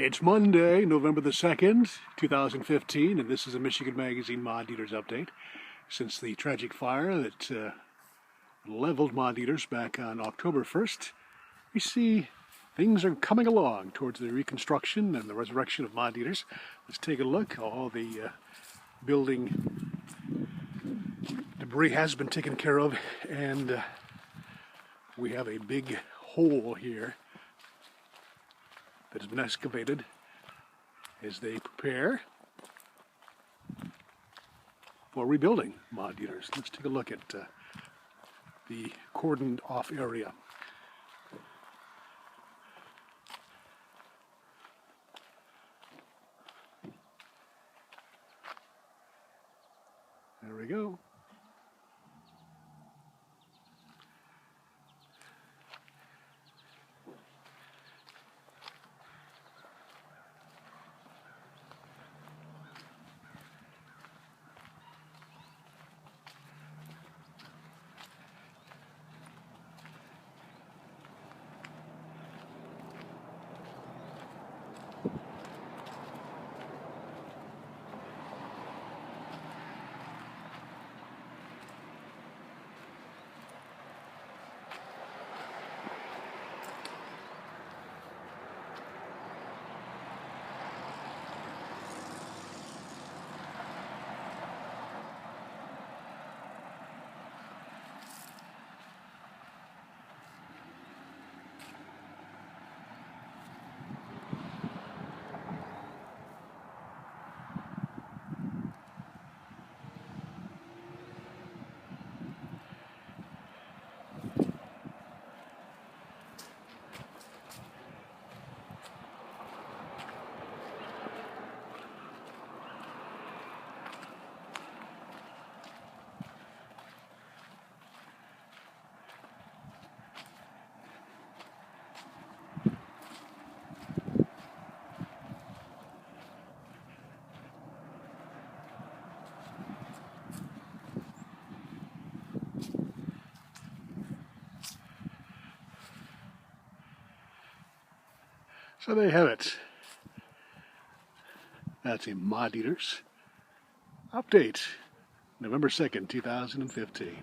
It's Monday, November the 2nd, 2015, and this is a Michigan Magazine Mod Deeters update. Since the tragic fire that leveled Mod Deeters back on October 1st, we see things are coming along towards the reconstruction and the resurrection of Mod Deeters. Let's take a look. All the building debris has been taken care of, and we have a big hole here that has been excavated as they prepare for rebuilding Mod Deeters. Let's take a look at the cordoned off area. There we go. So there you have it. That's a Mod Deeters update, November 2nd, 2015.